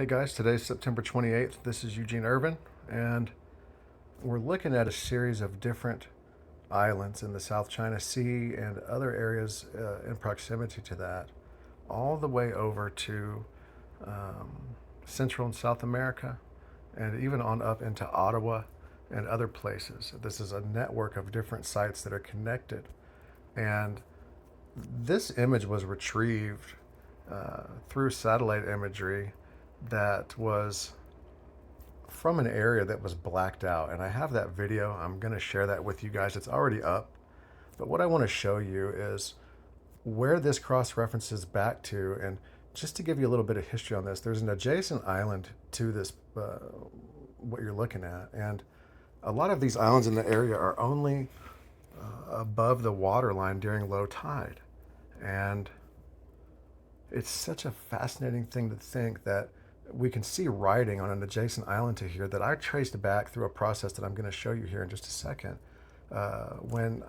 Hey guys, today's September 28th. This is Eugene Irvin, and we're looking at a series of different islands in the South China Sea and other areas in proximity to that, all the way over to um, Central and South America, and even on up into Ottawa and other places. This is a network of different sites that are connected, and this image was retrieved through satellite imagery that was from an area that was blacked out. And I have that video. I'm going to share that with you guys. It's already up. But what I want to show you is where this cross references back to. And just to give you a little bit of history on this, there's an adjacent island to this, what you're looking at. And a lot of these islands in the area are only above the water line during low tide. And it's such a fascinating thing to think that we can see writing on an adjacent island to here that I traced back through a process that I'm going to show you here in just a second. When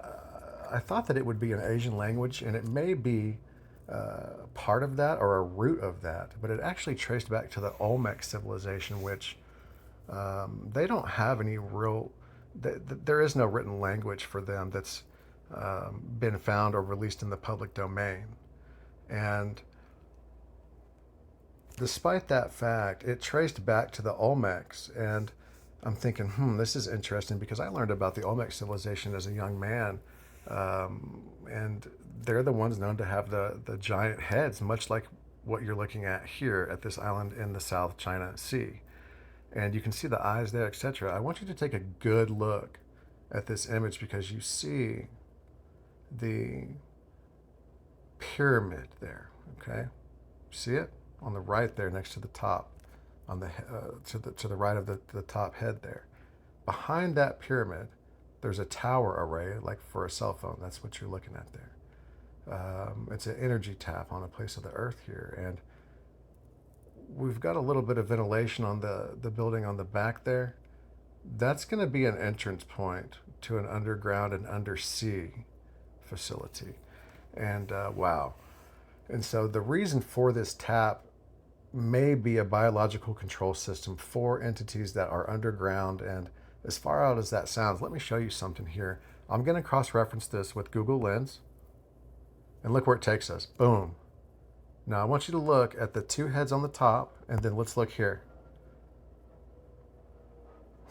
I thought that it would be an Asian language, and it may be part of that or a root of that, but it actually traced back to the Olmec civilization, which they don't have any real, there is no written language for them that's been found or released in the public domain. And despite that fact, it traced back to the Olmecs, and I'm thinking, this is interesting because I learned about the Olmec civilization as a young man, and they're the ones known to have the giant heads, much like what you're looking at here at this island in the South China Sea. And you can see the eyes there, etc. I want you to take a good look at this image because you see the pyramid there, okay? See it? On the right there next to the top, on the to the right of the top head there. Behind that pyramid, there's a tower array, like for a cell phone. That's what you're looking at there. It's an energy tap on a place of the earth here. And we've got a little bit of ventilation on the building on the back there. That's going to be an entrance point to an underground and undersea facility. And wow. And so the reason for this tap may be a biological control system for entities that are underground. And as far out as that sounds, let me show you something here. I'm going to cross-reference this with Google Lens, and look where it takes us. Boom. Now I want you to look at the two heads on the top, and then let's look here.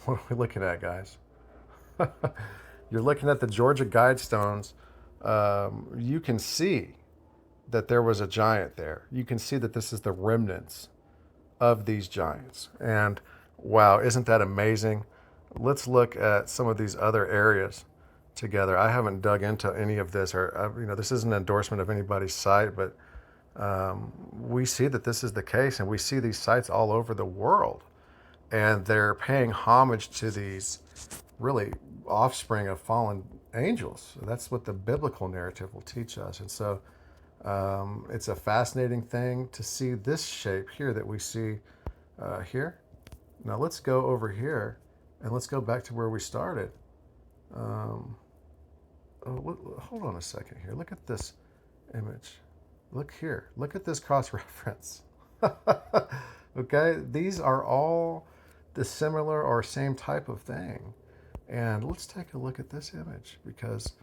What are we looking at, guys? You're looking at the Georgia Guidestones. You can see that there was a giant there. You can see that this is the remnants of these giants. And wow, isn't that amazing? Let's look at some of these other areas together. I haven't dug into any of this, or this isn't an endorsement of anybody's site, but we see that this is the case, and we see these sites all over the world, and they're paying homage to these really offspring of fallen angels. That's what the biblical narrative will teach us. And so it's a fascinating thing to see this shape here that we see here. Now let's go over here and let's go back to where we started. Hold on a second here. Look at this image. Look here. Look at this cross reference. Okay, these are all the similar or same type of thing. And let's take a look at this image because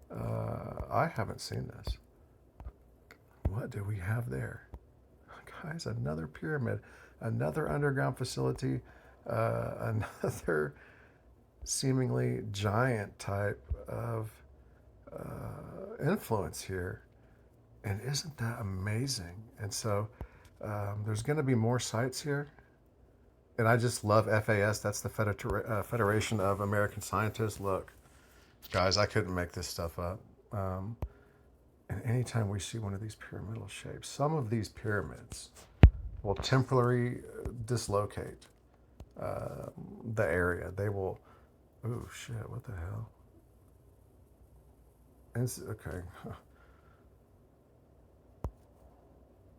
I haven't seen this. What do we have there? Guys, another pyramid, another underground facility, another seemingly giant type of influence here. And isn't that amazing? And so there's going to be more sites here. And I just love FAS. That's the Federation of American Scientists. Look, guys, I couldn't make this stuff up. And anytime we see one of these pyramidal shapes, some of these pyramids will temporarily dislocate the area. They will, oh shit, what the hell? Okay.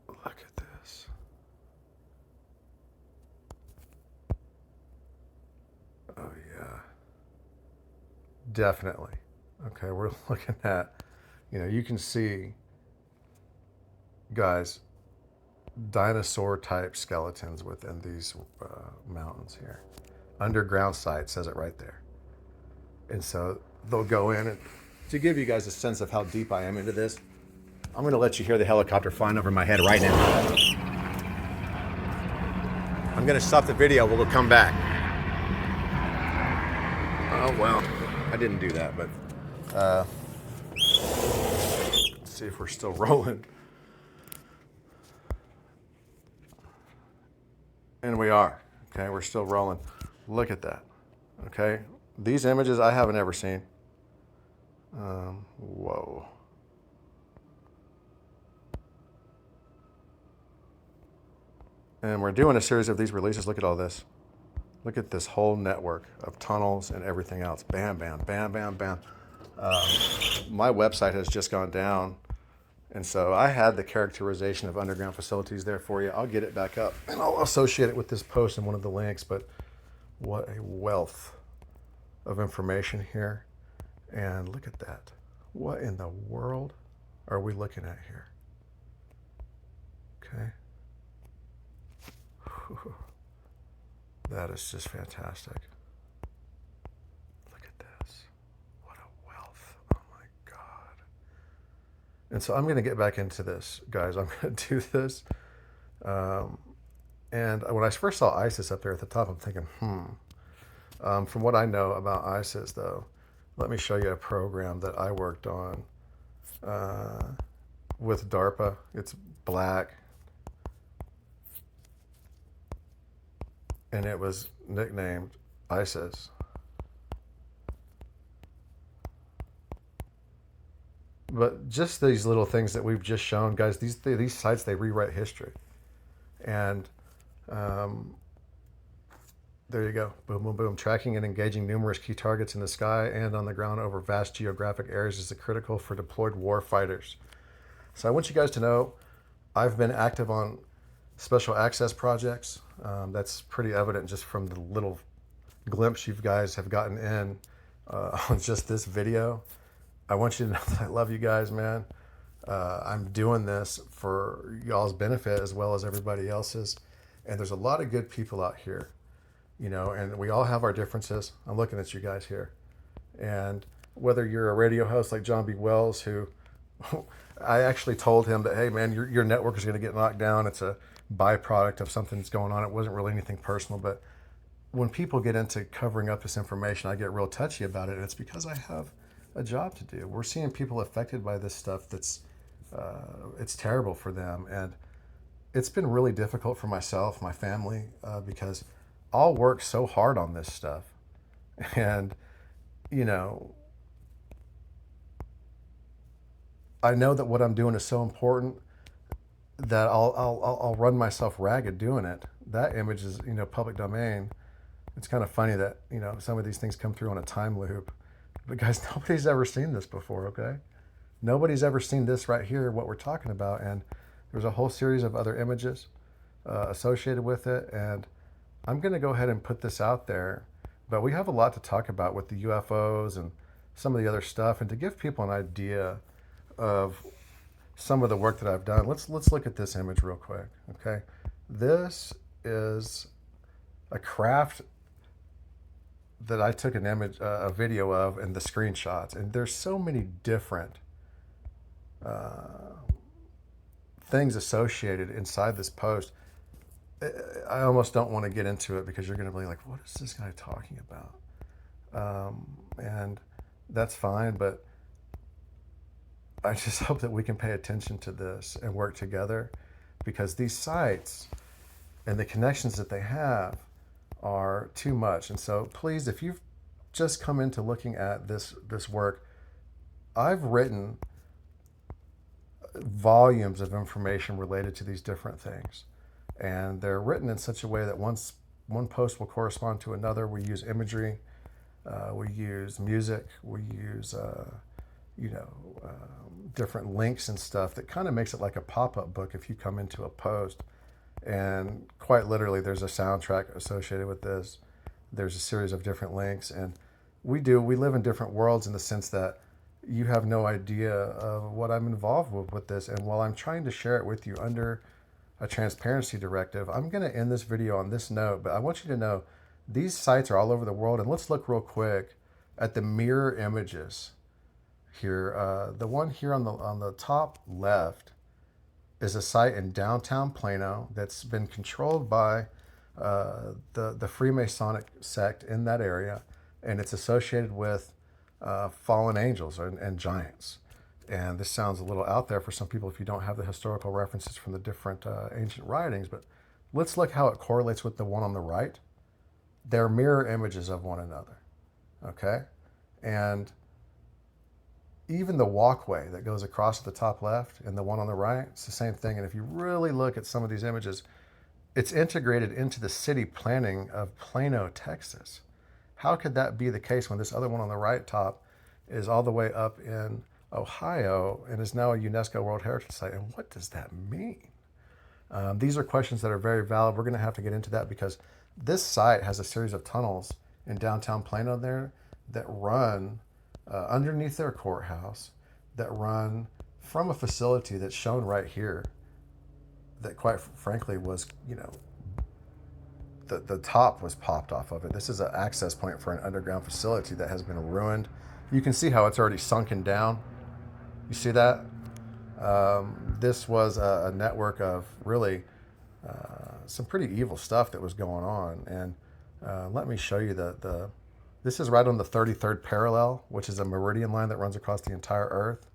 Look at this. Oh yeah. Definitely. Okay, we're looking at, you can see, guys, dinosaur type skeletons within these mountains here. Underground site says it right there. And so they'll go in, and to give you guys a sense of how deep I am into this, I'm going to let you hear the helicopter flying over my head right now. I'm going to stop the video. We'll come back. Oh, well, I didn't do that, but let's see if we're still rolling. And we are. Okay, we're still rolling. Look at that. Okay, these images I haven't ever seen. Whoa. And we're doing a series of these releases. Look at all this. Look at this whole network of tunnels and everything else. Bam, bam, bam, bam, bam. My website has just gone down. And so I had the characterization of underground facilities there for you. I'll get it back up and I'll associate it with this post in one of the links. But what a wealth of information here. And look at that. What in the world are we looking at here? Okay. That is just fantastic. Look at this. What a wealth. Oh my God. And so I'm going to get back into this, guys. I'm going to do this. And when I first saw ISIS up there at the top, I'm thinking, from what I know about ISIS, though, let me show you a program that I worked on with DARPA. It's black. And it was nicknamed ISIS. But just these little things that we've just shown, guys, these sites, they rewrite history. And there you go. Boom, boom, boom. Tracking and engaging numerous key targets in the sky and on the ground over vast geographic areas is critical for deployed war fighters. So I want you guys to know I've been active on special access projects. That's pretty evident just from the little glimpse you guys have gotten in on just this video. I want you to know that I love you guys, man. I'm doing this for y'all's benefit as well as everybody else's. And there's a lot of good people out here, you know, and we all have our differences. I'm looking at you guys here. And whether you're a radio host like John B. Wells, who I actually told him that, hey, man, your network is going to get knocked down. It's a byproduct of something that's going on. It wasn't really anything personal. But when people get into covering up this information, I get real touchy about it. And it's because I have a job to do. We're seeing people affected by this stuff that's it's terrible for them. And it's been really difficult for myself, my family, because I'll work so hard on this stuff. And, you know, I know that what I'm doing is so important that I'll run myself ragged doing it. That image is, you know, public domain. It's kind of funny that, you know, some of these things come through on a time loop. But guys, nobody's ever seen this before, okay? Nobody's ever seen this right here, what we're talking about. And there's a whole series of other images associated with it. And I'm going to go ahead and put this out there. But we have a lot to talk about with the UFOs and some of the other stuff. And to give people an idea of some of the work that I've done, let's look at this image real quick, okay? This is a craft that I took an image, a video of, and the screenshots. And there's so many different things associated inside this post. I almost don't want to get into it because you're going to be like, what is this guy talking about? And that's fine, but I just hope that we can pay attention to this and work together, because these sites and the connections that they have are too much. And so please, if you've just come into looking at this work, I've written volumes of information related to these different things. And they're written in such a way that one post will correspond to another. We use imagery, we use music, we use different links and stuff that kind of makes it like a pop-up book if you come into a post. And quite literally, there's a soundtrack associated with this. There's a series of different links. And we live in different worlds in the sense that you have no idea of what I'm involved with this. And while I'm trying to share it with you under a transparency directive. I'm going to end this video on this note, but I want you to know these sites are all over the world. And let's look real quick at the mirror images here. The one here on the top left is a site in downtown Plano that's been controlled by the Freemasonic sect in that area, and it's associated with fallen angels and giants. And this sounds a little out there for some people if you don't have the historical references from the different ancient writings, but let's look how it correlates with the one on the right. They're mirror images of one another, okay? And even the walkway that goes across the top left and the one on the right, it's the same thing. And if you really look at some of these images, it's integrated into the city planning of Plano, Texas. How could that be the case when this other one on the right top is all the way up in Ohio and is now a UNESCO World Heritage Site? And what does that mean? These are questions that are very valid. We're going to have to get into that because this site has a series of tunnels in downtown Plano there that run underneath their courthouse, that run from a facility that's shown right here that quite frankly was, the top was popped off of it. This is an access point for an underground facility that has been ruined. You can see how it's already sunken down. You see that? This was a network of really some pretty evil stuff that was going on. And let me show you this is right on the 33rd parallel, which is a meridian line that runs across the entire Earth.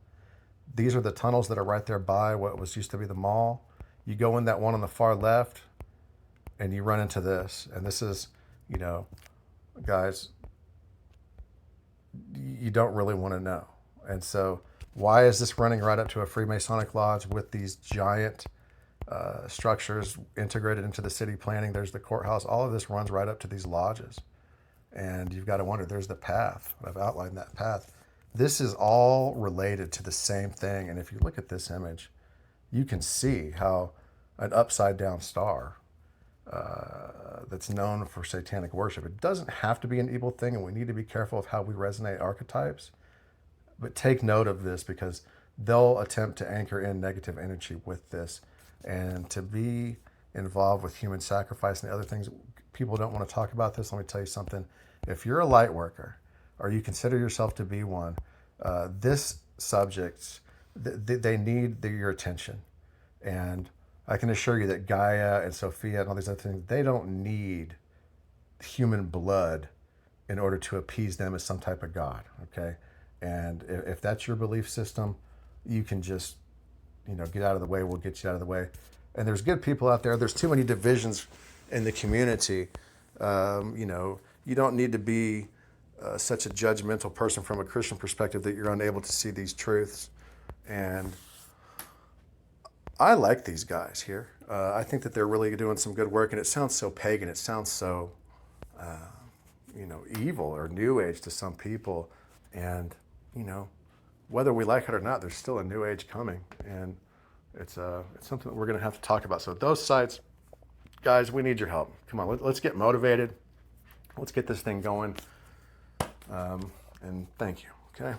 These are the tunnels that are right there by what was used to be the mall. You go in that one on the far left, and you run into this. And this is, guys, you don't really want to know. And so why is this running right up to a Freemasonic lodge with these giant structures integrated into the city planning? There's the courthouse. All of this runs right up to these lodges. And you've got to wonder, there's the path. I've outlined that path. This is all related to the same thing. And if you look at this image, you can see how an upside down star that's known for satanic worship. It doesn't have to be an evil thing, and we need to be careful of how we resonate archetypes. But take note of this because they'll attempt to anchor in negative energy with this. And to be involved with human sacrifice and other things, people don't want to talk about this. Let me tell you something. If you're a light worker or you consider yourself to be one, this subject, they need your attention. And I can assure you that Gaia and Sophia and all these other things, they don't need human blood in order to appease them as some type of God, okay? And if that's your belief system, you can just, get out of the way. We'll get you out of the way. And there's good people out there. There's too many divisions in the community. You don't need to be such a judgmental person from a Christian perspective that you're unable to see these truths. And I like these guys here. I think that they're really doing some good work, and it sounds so pagan. It sounds so, evil or new age to some people. And, whether we like it or not, there's still a new age coming. And it's something that we're going to have to talk about. So those sites, guys, we need your help. Come on, let's get motivated. Let's get this thing going. And thank you, okay?